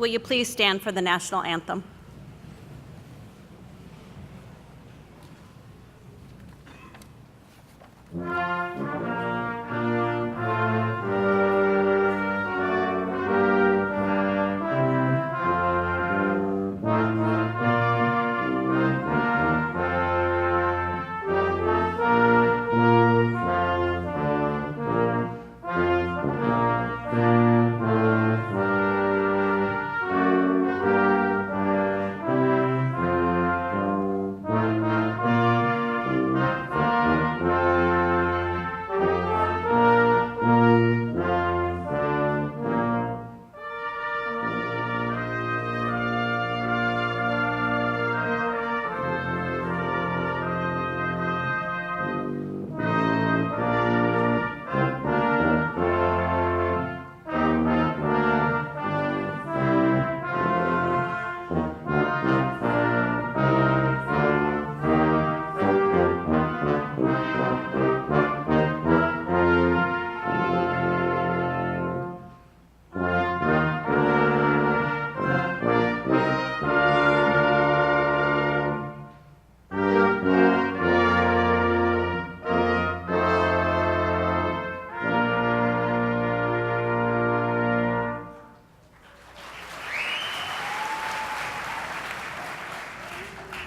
Will you please stand for the national anthem?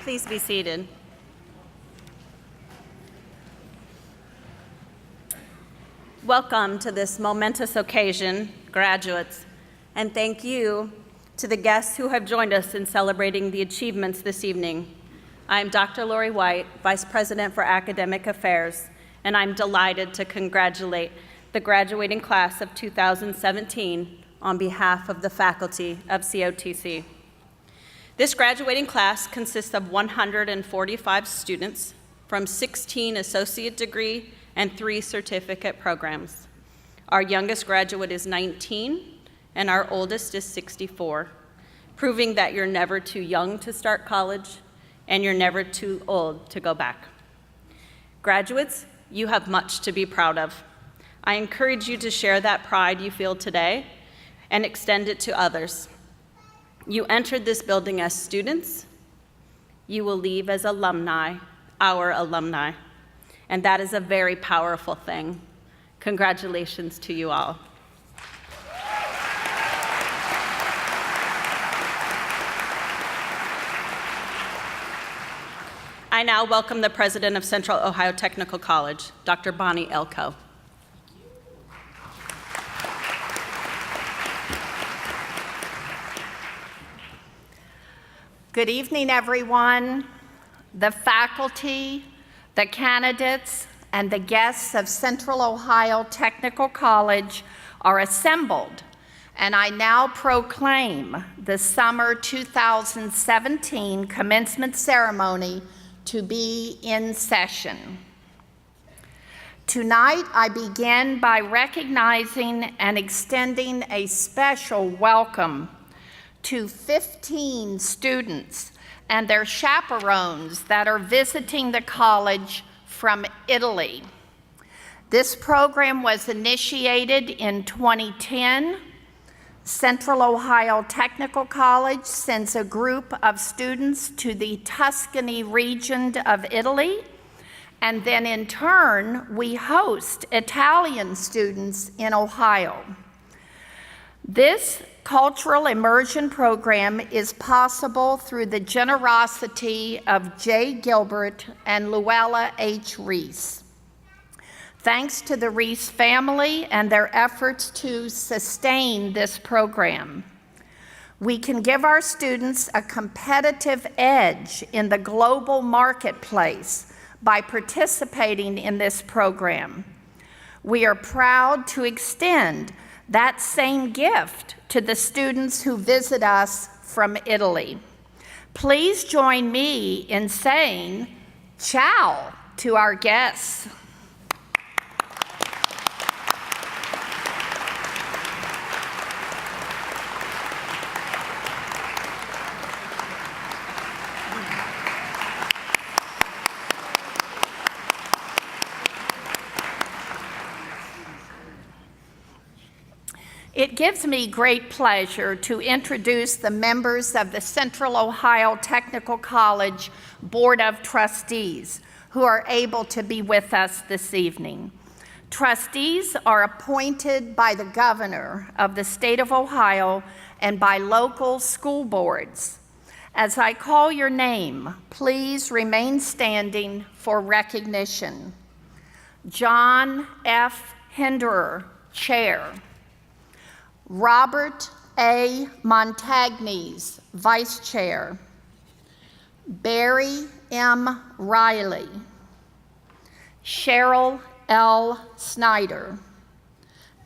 Please be seated. Welcome to this momentous occasion, graduates, and thank you to the guests who have joined us in celebrating the achievements this evening. I'm Dr. Lori White, Vice President for Academic Affairs, and I'm delighted to congratulate the graduating class of 2017 on behalf of the faculty of COTC. This graduating class consists of 145 students from 16 associate degree and 3 certificate programs. Our youngest graduate is 19, and our oldest is 64, proving that you're never too young to start college, and you're never too old to go back. Graduates, you have much to be proud of. I encourage you to share that pride you feel today and extend it to others. You entered this building as students. You will leave as alumni, our alumni, and that is a very powerful thing. Congratulations to you all. I now welcome the president of Central Ohio Technical College, Dr. Bonnie Elko. Good evening, everyone. The faculty, the candidates, and the guests of Central Ohio Technical College are assembled, and I now proclaim the summer 2017 commencement ceremony to be in session. Tonight, I begin by recognizing and extending a special welcome to 15 students and their chaperones that are visiting the college from Italy. This program was initiated in 2010. Central Ohio Technical College sends a group of students to the Tuscany region of Italy, and then in turn, we host Italian students in Ohio. This cultural immersion program is possible through the generosity of Jay Gilbert and Luella H. Reese. Thanks to the Reese family and their efforts to sustain this program, we can give our students a competitive edge in the global marketplace by participating in this program. We are proud to extend that same gift to the students who visit us from Italy. Please join me in saying ciao to our guests. It gives me great pleasure to introduce the members of the Central Ohio Technical College Board of Trustees who are able to be with us this evening. Trustees are appointed by the governor of the state of Ohio and by local school boards. As I call your name, please remain standing for recognition. John F. Hinderer, Chair. Robert A. Montagnes, Vice Chair. Barry M. Riley. Cheryl L. Snyder.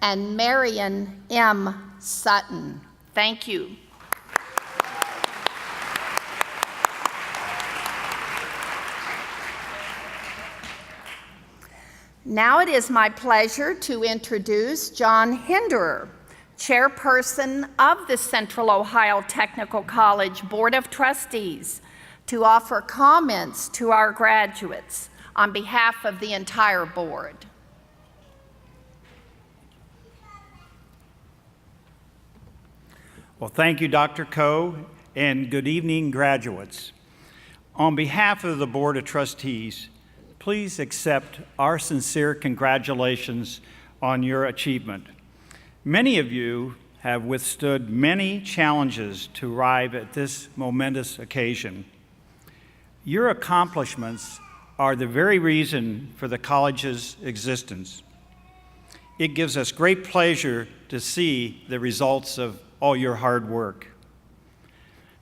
And Marion M. Sutton. Thank you. Now it is my pleasure to introduce John Hinderer, Chairperson of the Central Ohio Technical College Board of Trustees, to offer comments to our graduates on behalf of the entire board. Well, thank you, Dr. Coe, and good evening, graduates. On behalf of the Board of Trustees, please accept our sincere congratulations on your achievement. Many of you have withstood many challenges to arrive at this momentous occasion. Your accomplishments are the very reason for the college's existence. It gives us great pleasure to see the results of all your hard work.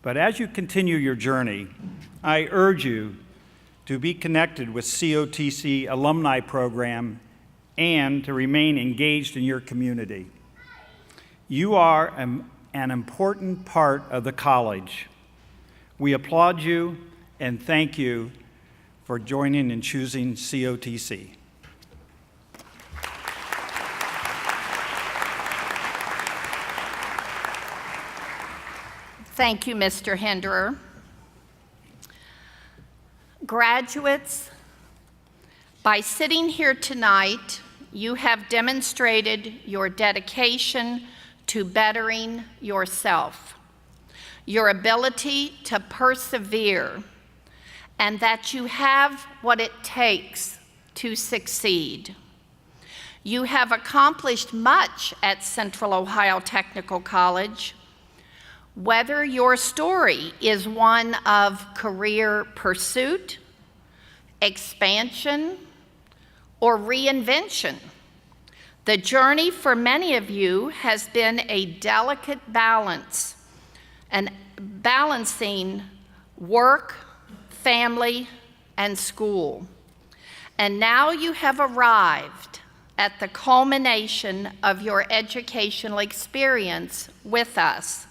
But as you continue your journey, I urge you to be connected with COTC alumni program and to remain engaged in your community. You are an important part of the college. We applaud you and thank you for joining and choosing COTC. Thank you, Mr. Hinderer. Graduates, by sitting here tonight, you have demonstrated your dedication to bettering yourself, your ability to persevere, and that you have what it takes to succeed. You have accomplished much at Central Ohio Technical College. Whether your story is one of career pursuit, expansion, or reinvention, the journey for many of you has been a delicate balance, and balancing work, family, and school. And now you have arrived at the culmination of your educational experience with us.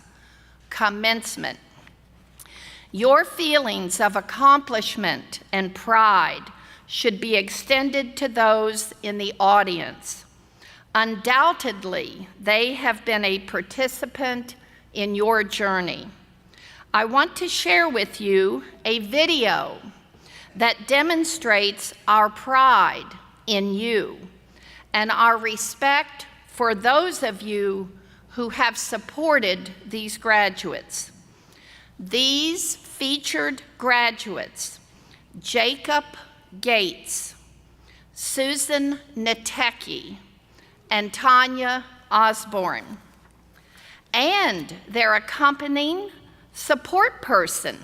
Commencement. Your feelings of accomplishment and pride should be extended to those in the audience. Undoubtedly, they have been a participant in your journey. I want to share with you a video that demonstrates our pride in you and our respect for those of you who have supported these graduates. These featured graduates, Jacob Gates, Susan Natecki, and Tanya Osborne, and their accompanying support person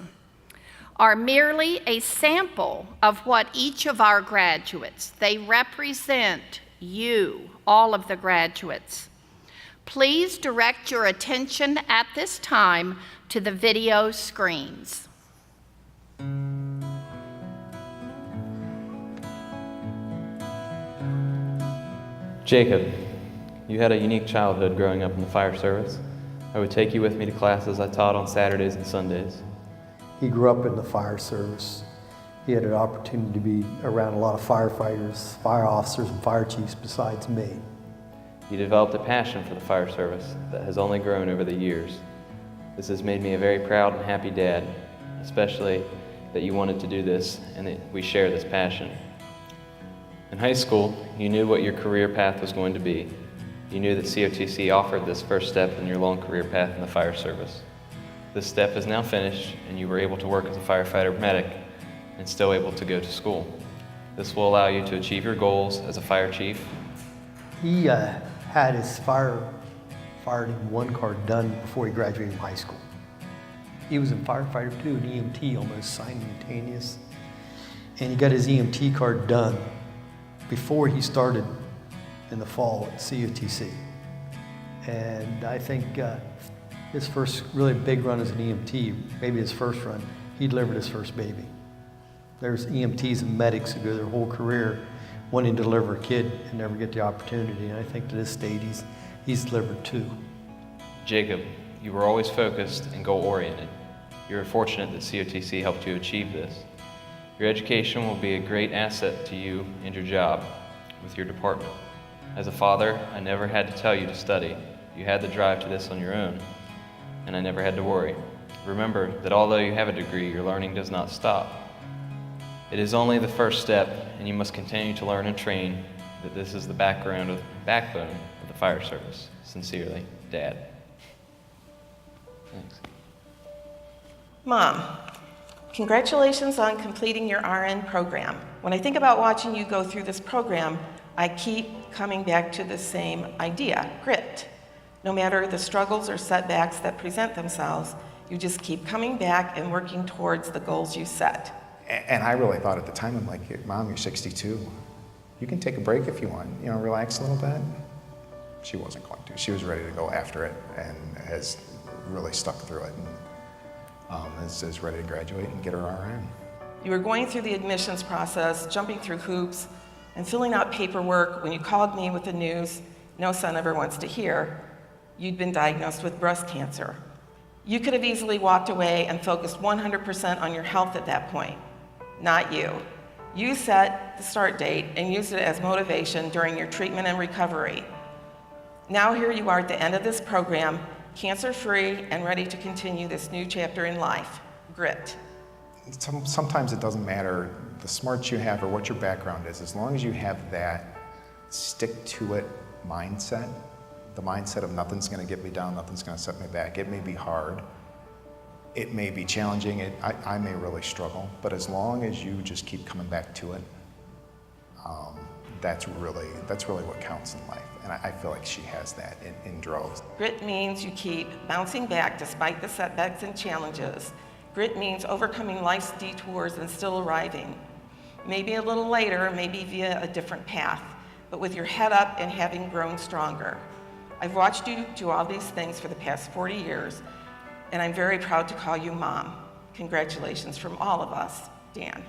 are merely a sample of what each of our graduates. They represent you, all of the graduates. Please direct your attention at this time to the video screens. Jacob, you had a unique childhood growing up in the fire service. I would take you with me to classes I taught on Saturdays and Sundays. He grew up in the fire service. He had an opportunity to be around a lot of firefighters, fire officers, and fire chiefs besides me. You developed a passion for the fire service that has only grown over the years. This has made me a very proud and happy dad, especially that you wanted to do this and that we share this passion. In high school, you knew what your career path was going to be. You knew that COTC offered this first step in your long career path in the fire service. This step is now finished and you were able to work as a firefighter medic and still able to go to school. This will allow you to achieve your goals as a fire chief. He had his firefighting 1 card done before he graduated from high school. He was a firefighter too, an EMT, almost simultaneous. And he got his EMT card done before he started in the fall at COTC. And I think his first really big run as an EMT, maybe his first run, he delivered his first baby. There's EMTs and medics who go their whole career wanting to deliver a kid and never get the opportunity. And I think to this state, he's delivered 2. Jacob, you were always focused and goal-oriented. You are fortunate that COTC helped you achieve this. Your education will be a great asset to you and your job with your department. As a father, I never had to tell you to study. You had the drive to this on your own, and I never had to worry. Remember that although you have a degree, your learning does not stop. It is only the first step, and you must continue to learn and train that this is the backbone of the fire service. Sincerely, Dad. Thanks. Mom, congratulations on completing your RN program. When I think about watching you go through this program, I keep coming back to the same idea, grit. No matter the struggles or setbacks that present themselves, you just keep coming back and working towards the goals you set. And I really thought at the time, I'm like, Mom, you're 62. You can take a break if you want, relax a little bit. She wasn't going to. She was ready to go after it and has really stuck through it and is ready to graduate and get her RN. You were going through the admissions process, jumping through hoops, and filling out paperwork when you called me with the news no son ever wants to hear. You'd been diagnosed with breast cancer. You could have easily walked away and focused 100% on your health at that point. Not you. You set the start date and used it as motivation during your treatment and recovery. Now here you are at the end of this program, cancer-free and ready to continue this new chapter in life. Grit. Sometimes it doesn't matter the smarts you have or what your background is, as long as you have that stick-to-it mindset, the mindset of nothing's gonna get me down, nothing's gonna set me back. It may be hard, it may be challenging, I may really struggle, but as long as you just keep coming back to it, that's really what counts in life. And I feel like she has that in droves. Grit means you keep bouncing back despite the setbacks and challenges. Grit means overcoming life's detours and still arriving. Maybe a little later, maybe via a different path, but with your head up and having grown stronger. I've watched you do all these things for the past 40 years, and I'm very proud to call you Mom. Congratulations from all of us, Dan.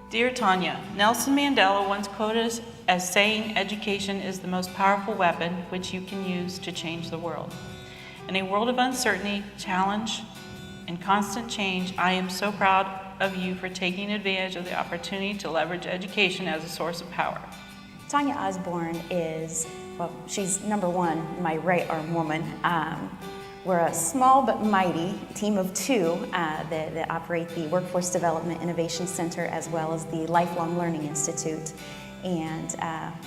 Dear Tanya, Nelson Mandela once quoted us as saying, "Education is the most powerful weapon which you can use to change the world." In a world of uncertainty, challenge, and constant change, I am so proud of you for taking advantage of the opportunity to leverage education as a source of power. Tanya Osborne is, well, she's number one, my right arm woman. We're a small but mighty team of two that operate the Workforce Development Innovation Center as well as the Lifelong Learning Institute. And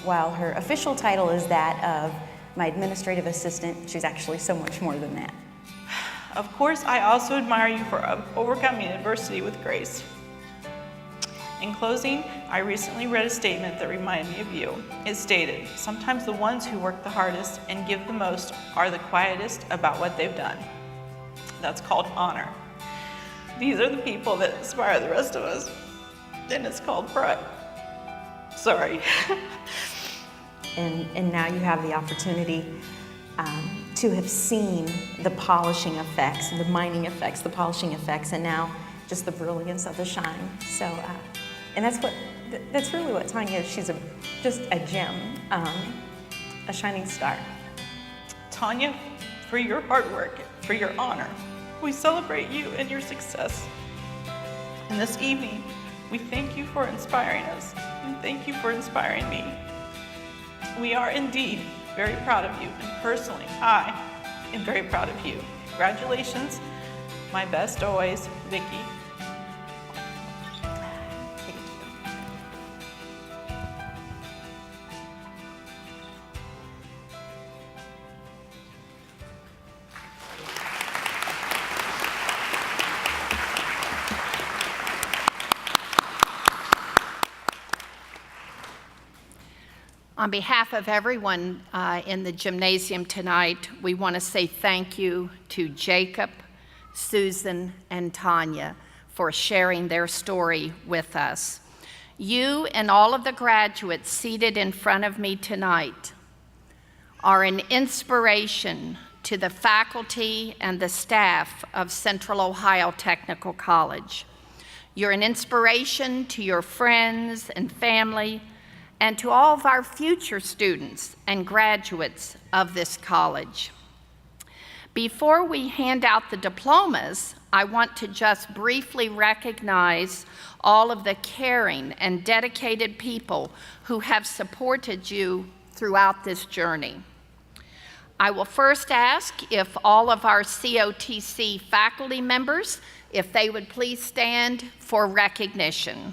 while her official title is that of my administrative assistant, she's actually so much more than that. Of course, I also admire you for overcoming adversity with grace. In closing, I recently read a statement that reminded me of you. It stated, "Sometimes the ones who work the hardest and give the most are the quietest about what they've done." That's called honor. These are the people that inspire the rest of us, and it's called pride. Sorry. And now you have the opportunity to have seen the polishing effects, the mining effects, the polishing effects, and now just the brilliance of the shine. So, and that's really what Tanya is. She's just a gem, a shining star. Tanya, for your hard work, for your honor, we celebrate you and your success. And this evening, we thank you for inspiring us, and thank you for inspiring me. We are indeed very proud of you, and personally, I am very proud of you. Congratulations. My best always, Vicki. On behalf of everyone in the gymnasium tonight, we want to say thank you to Jacob, Susan, and Tanya for sharing their story with us. You and all of the graduates seated in front of me tonight are an inspiration to the faculty and the staff of Central Ohio Technical College. You're an inspiration to your friends and family, and to all of our future students and graduates of this college. Before we hand out the diplomas, I want to just briefly recognize all of the caring and dedicated people who have supported you throughout this journey. I will first ask if all of our COTC faculty members, if they would please stand for recognition.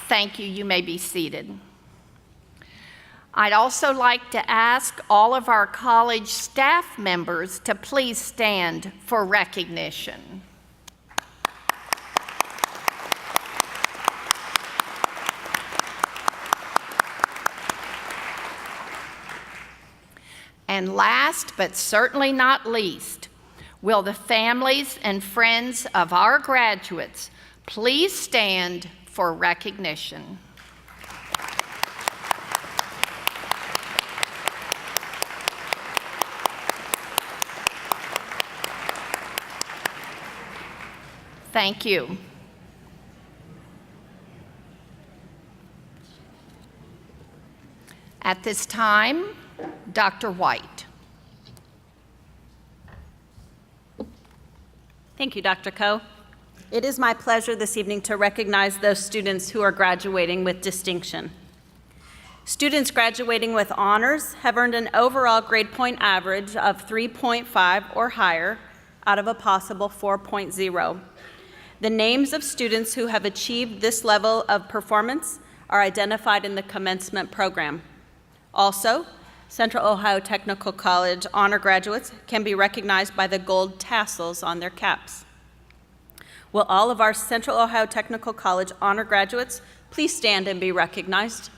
Thank you. You may be seated. I'd also like to ask all of our college staff members to please stand for recognition. And last, but certainly not least, will the families and friends of our graduates please stand for recognition. Thank you. At this time, Dr. White. Thank you, Dr. Coe. It is my pleasure this evening to recognize those students who are graduating with distinction. Students graduating with honors have earned an overall grade point average of 3.5 or higher out of a possible 4.0. The names of students who have achieved this level of performance are identified in the commencement program. Also, Central Ohio Technical College honor graduates can be recognized by the gold tassels on their caps. Will all of our Central Ohio Technical College honor graduates please stand and be recognized?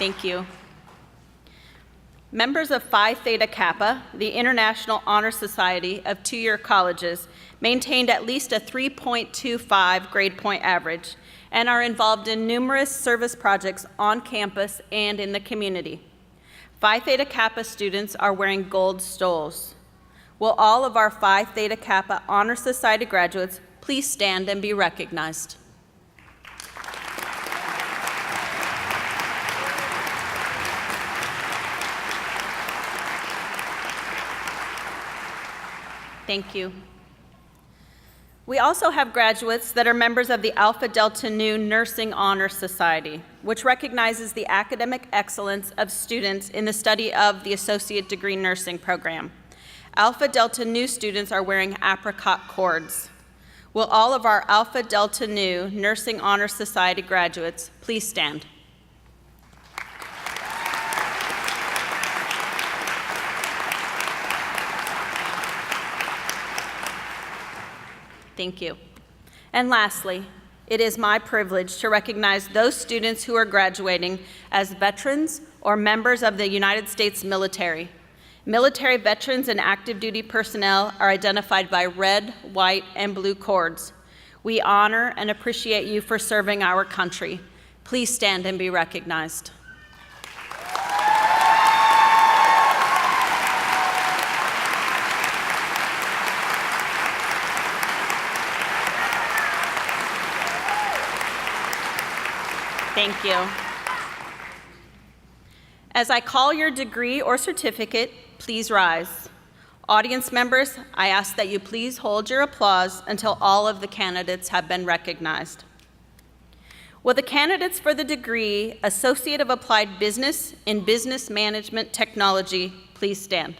Thank you. Members of Phi Theta Kappa, the International Honor Society of two-year colleges, maintained at least a 3.25 grade point average and are involved in numerous service projects on campus and in the community. Phi Theta Kappa students are wearing gold stoles. Will all of our Phi Theta Kappa Honor Society graduates please stand and be recognized? Thank you. We also have graduates that are members of the Alpha Delta Nu Nursing Honor Society, which recognizes the academic excellence of students in the study of the associate degree nursing program. Alpha Delta Nu students are wearing apricot cords. Will all of our Alpha Delta Nu Nursing Honor Society graduates please stand? Thank you. And lastly, it is my privilege to recognize those students who are graduating as veterans or members of the United States military. Military veterans and active duty personnel are identified by red, white, and blue cords. We honor and appreciate you for serving our country. Please stand and be recognized. Thank you. As I call your degree or certificate, please rise. Audience members, I ask that you please hold your applause until all of the candidates have been recognized. Will the candidates for the degree Associate of Applied Business in Business Management Technology please stand?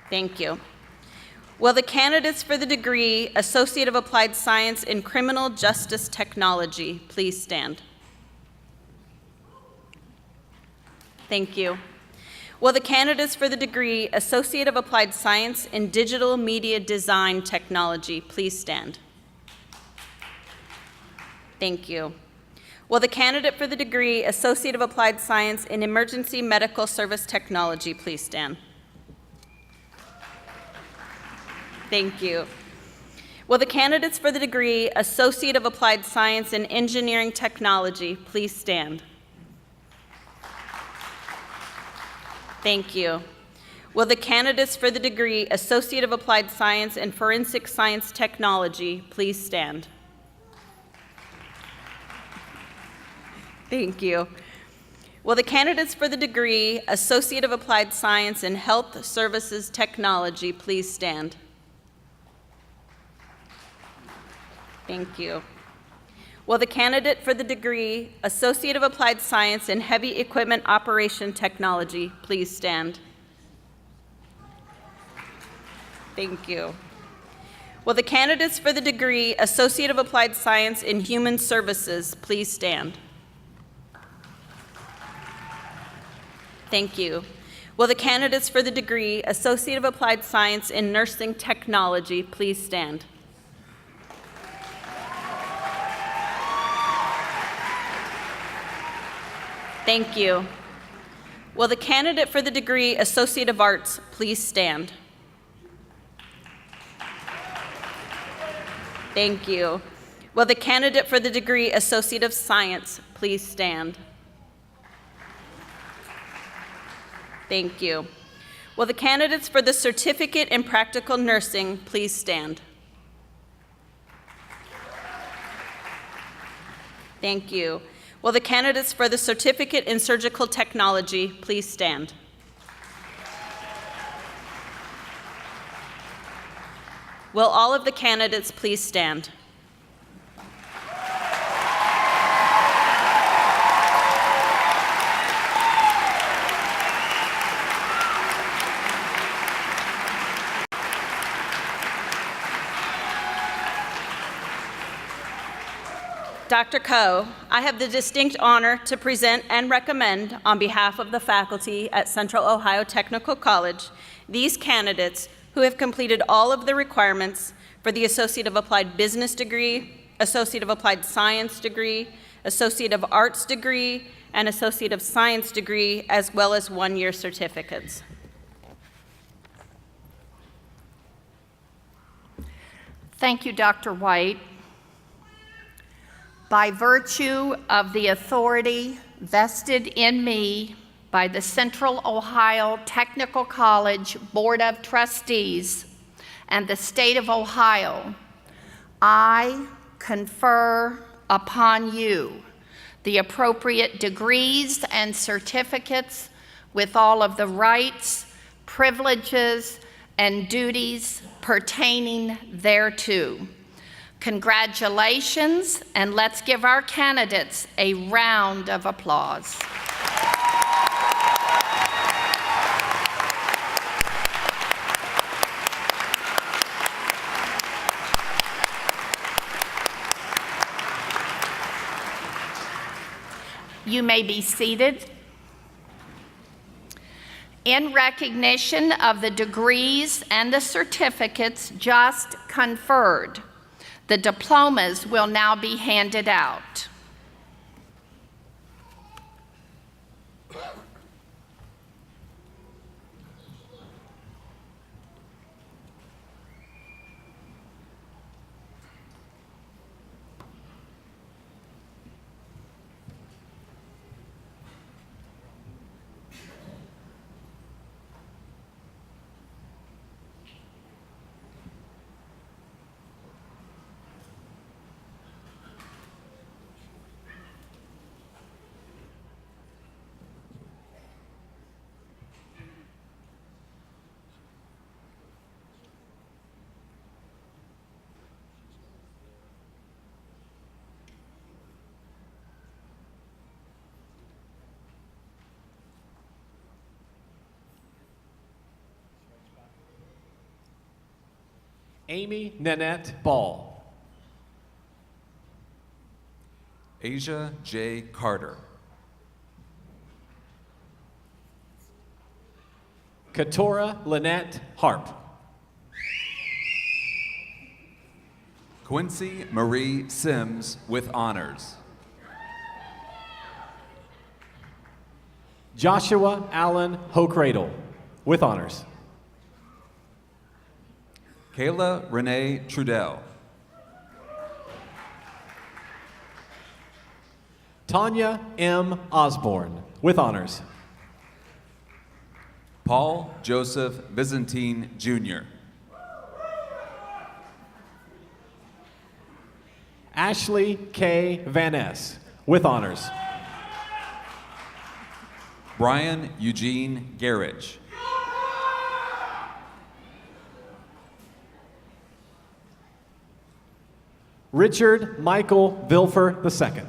Thank you. Will the candidates for the degree Associate of Applied Science in Criminal Justice Technology please stand? Thank you. Will the candidates for the degree Associate of Applied Science in Digital Media Design Technology please stand? Thank you. Will the candidate for the degree Associate of Applied Science in Emergency Medical Service Technology please stand? Thank you. Will the candidates for the degree Associate of Applied Science in Engineering Technology please stand? Thank you. Will the candidates for the degree Associate of Applied Science in Forensic Science Technology please stand? Thank you. Will the candidates for the degree Associate of Applied Science in Health Services Technology please stand? Thank you. Will the candidate for the degree Associate of Applied Science in Heavy Equipment Operation Technology please stand? Thank you. Will the candidates for the degree Associate of Applied Science in Human Services please stand? Thank you. Will the candidates for the degree Associate of Applied Science in Nursing Technology please stand? Thank you. Will the candidate for the degree Associate of Arts please stand? Thank you. Will the candidate for the degree Associate of Science please stand? Thank you. Will the candidates for the Certificate in Practical Nursing please stand? Thank you. Will the candidates for the Certificate in Surgical Technology please stand? Will all of the candidates please stand? Dr. Coe, I have the distinct honor to present and recommend on behalf of the faculty at Central Ohio Technical College these candidates who have completed all of the requirements for the Associate of Applied Business degree, Associate of Applied Science degree, Associate of Arts degree, and Associate of Science degree, as well as one-year certificates. Thank you, Dr. White. By virtue of the authority vested in me by the Central Ohio Technical College Board of Trustees and the State of Ohio, I confer upon you the appropriate degrees and certificates with all of the rights, privileges, and duties pertaining thereto. Congratulations, and let's give our candidates a round of applause. You may be seated. In recognition of the degrees and the certificates just conferred, the diplomas will now be handed out. Amy Nanette Ball. Asia J. Carter. Katora Lynette Harp. Quincy Marie Sims with honors. Joshua Allen Hocradle with honors. Kayla Renee Trudell. Tanya M. Osborne with honors. Paul Joseph Byzantine Jr. Ashley K. Van Ness with honors. Brian Eugene Garrich. Richard Michael Vilfer II.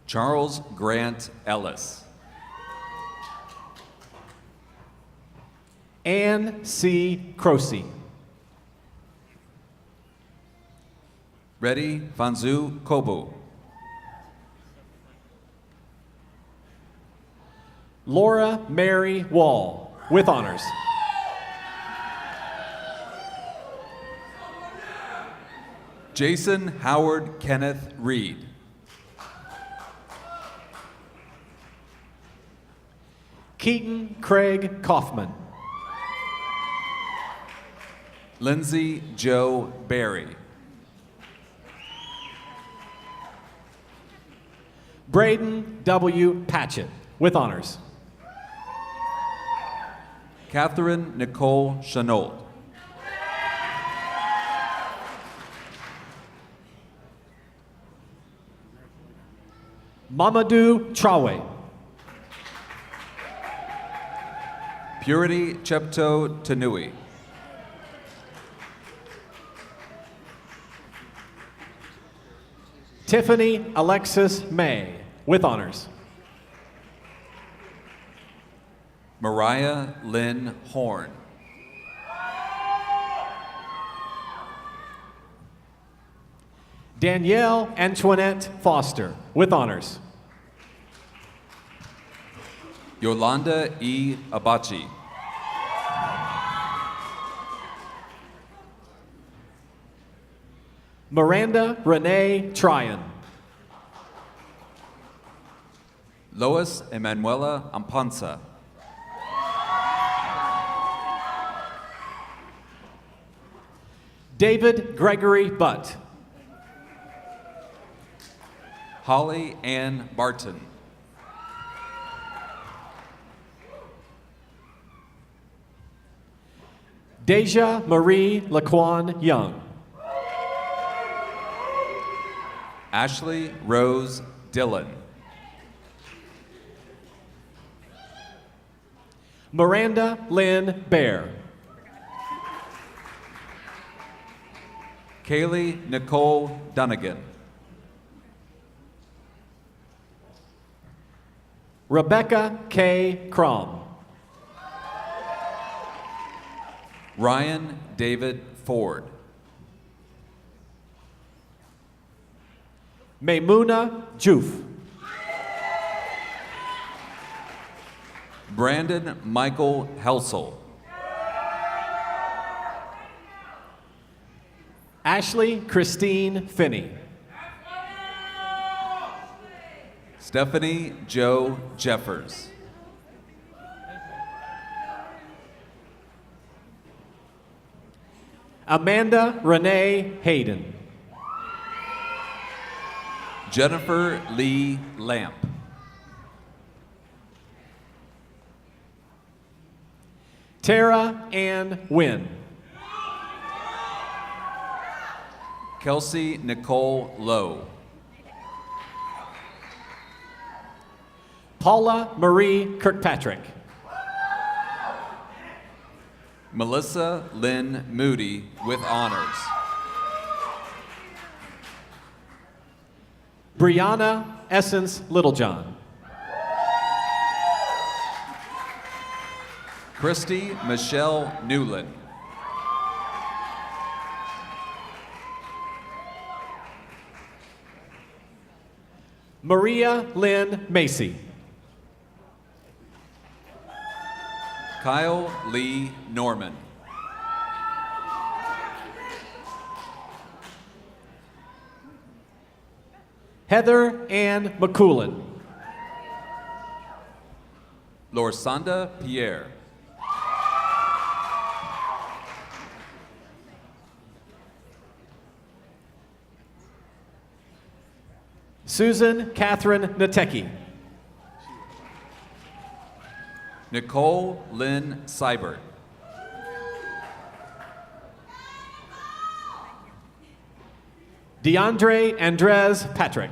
Charles Grant Ellis. Ann C. Croce. Reddy Fanzu Kobu. Laura Mary Wall with honors. Jason Howard Kenneth Reed. Keaton Craig Kaufman. Lindsay Joe Berry. Braden W. Patchett, with honors. Catherine Nicole Chenault. Mamadou Trawe. Purity Chepto Tanui. Tiffany Alexis May, with honors. Mariah Lynn Horn. Danielle Antoinette Foster, with honors. Yolanda E. Abachi. Miranda Renee Tryon. Lois Emanuela Ampanza. David Gregory Butt. Holly Ann Barton. Deja Marie Laquan Young. Ashley Rose Dillon. Miranda Lynn Bear. Kaylee Nicole Dunnigan. Rebecca K. Crom. Ryan David Ford. Maymuna Juf. Brandon Michael Helsel. Ashley Christine Finney. Stephanie Joe Jeffers. Amanda Renee Hayden. Jennifer Lee Lamp. Tara Ann Wynn. Kelsey Nicole Lowe. Paula Marie Kirkpatrick. Melissa Lynn Moody with honors. Brianna Essence Littlejohn. Christy Michelle Newland. Maria Lynn Macy. Kyle Lee Norman. Heather Ann McCoolin. Lorsanda Pierre. Susan Catherine Natecki. Nicole Lynn Seibert. DeAndre Andres Patrick.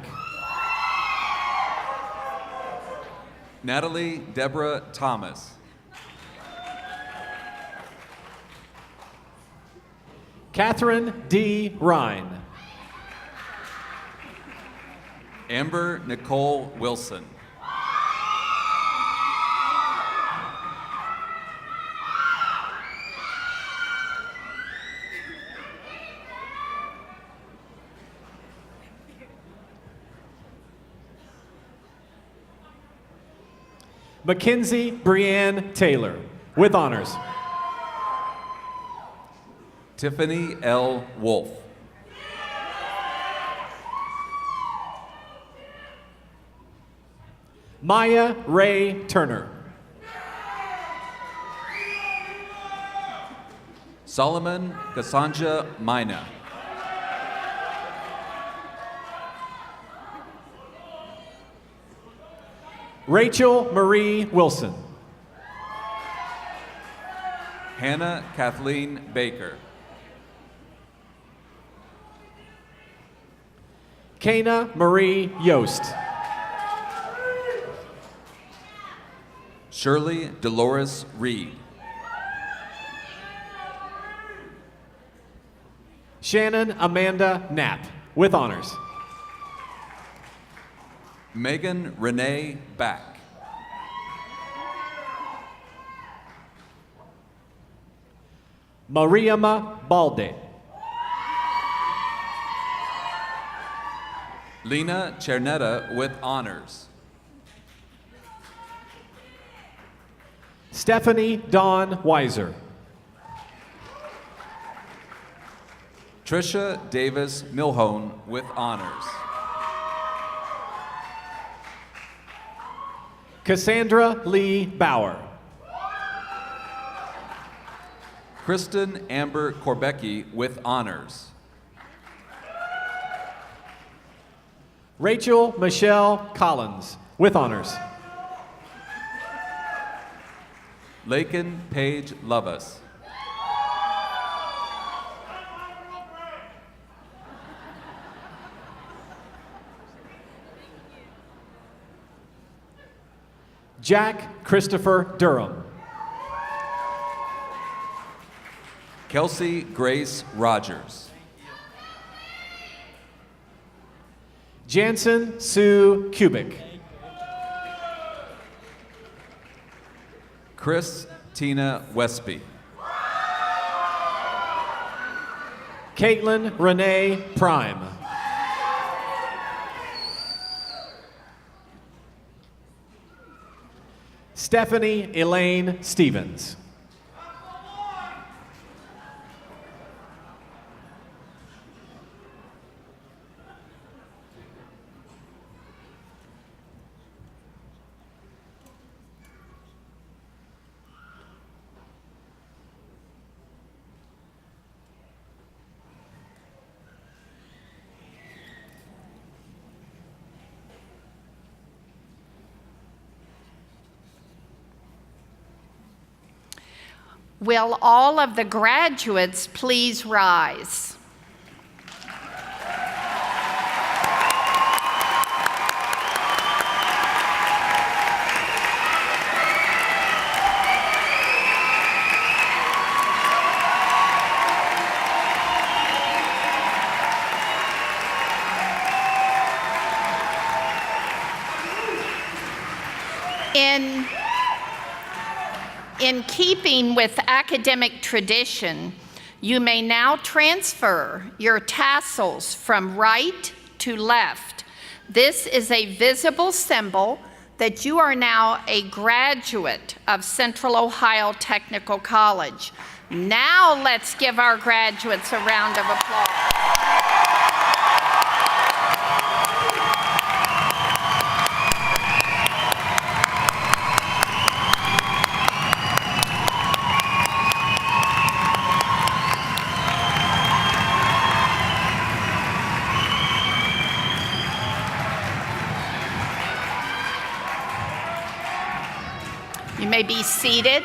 Natalie Deborah Thomas. Catherine D. Rhine. Amber Nicole Wilson. Mackenzie Brianne Taylor, with honors. Tiffany L. Wolf. Maya Ray Turner. Solomon Cassandra Mina. Rachel Marie Wilson. Hannah Kathleen Baker. Kana Marie Yost. Shirley Dolores Reed. Shannon Amanda Knapp, with honors. Megan Renee Back. Mariama Balde. Lena Chernetta with honors. Stephanie Dawn Weiser. Trisha Davis Milhone with honors. Cassandra Lee Bauer. Kristen Amber Korbecki with honors. Rachel Michelle Collins, with honors. Lakin Paige Lovis. Jack Christopher Durham. Kelsey Grace Rogers. Jansen Sue Kubik. Chris Tina Westby. Caitlin Renee Prime. Stephanie Elaine Stevens. Will all of the graduates please rise? In keeping with academic tradition, you may now transfer your tassels from right to left. This is a visible symbol that you are now a graduate of Central Ohio Technical College. Now let's give our graduates a round of applause. You may be seated.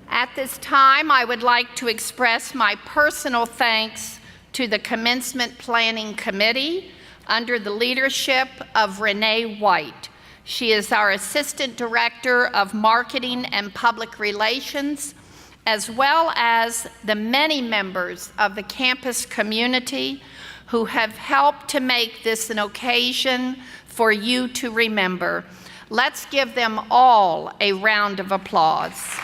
At this time, I would like to express my personal thanks to the Commencement Planning Committee under the leadership of Renee White. She is our Assistant Director of Marketing and Public Relations, as well as the many members of the campus community who have helped to make this an occasion for you to remember. Let's give them all a round of applause.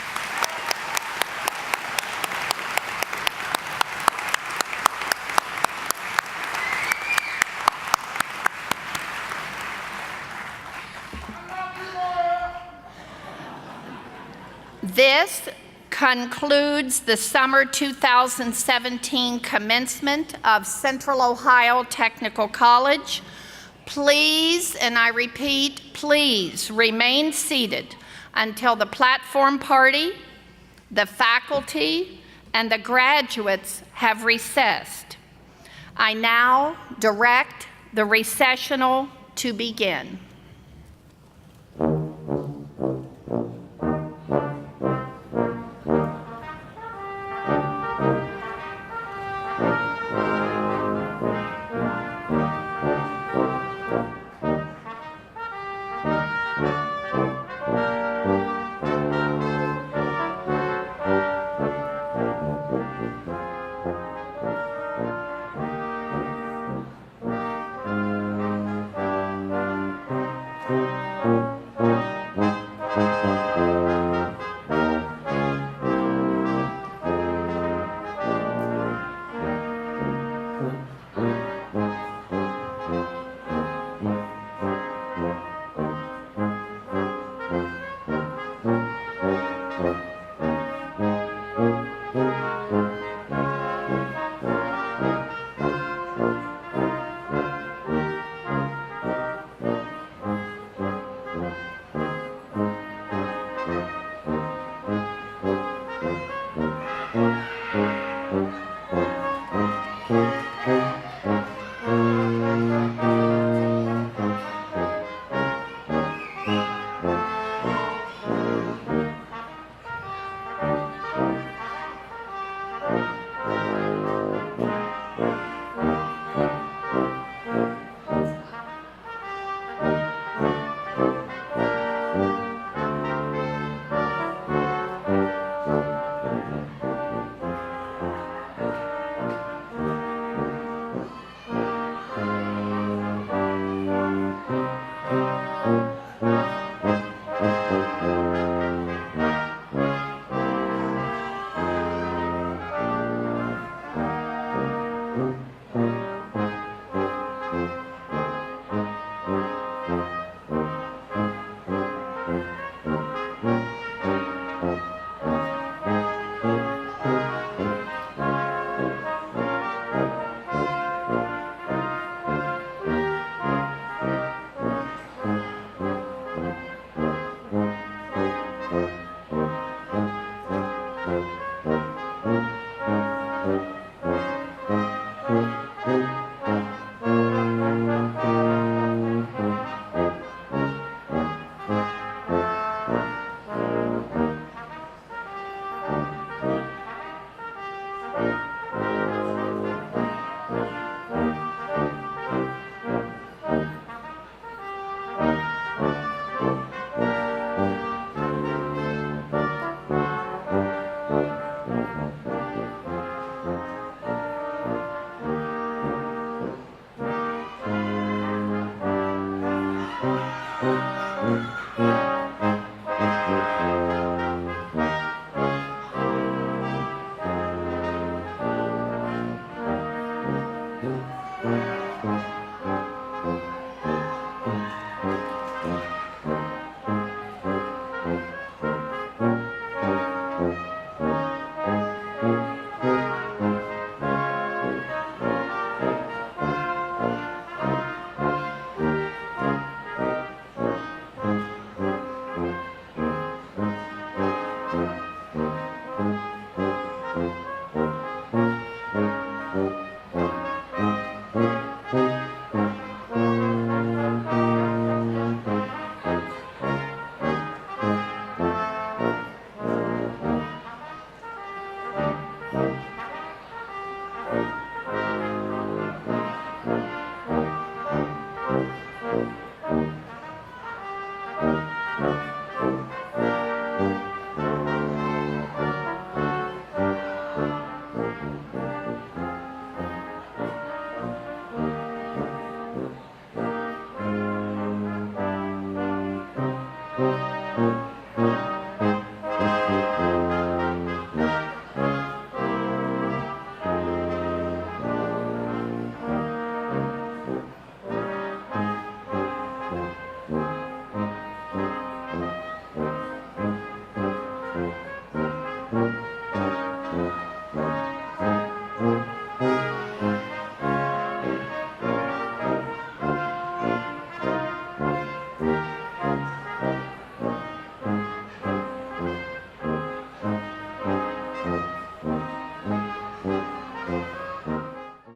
This concludes the summer 2017 commencement of Central Ohio Technical College. Please, and I repeat, please remain seated until the platform party, the faculty, and the graduates have recessed. I now direct the recessional to begin.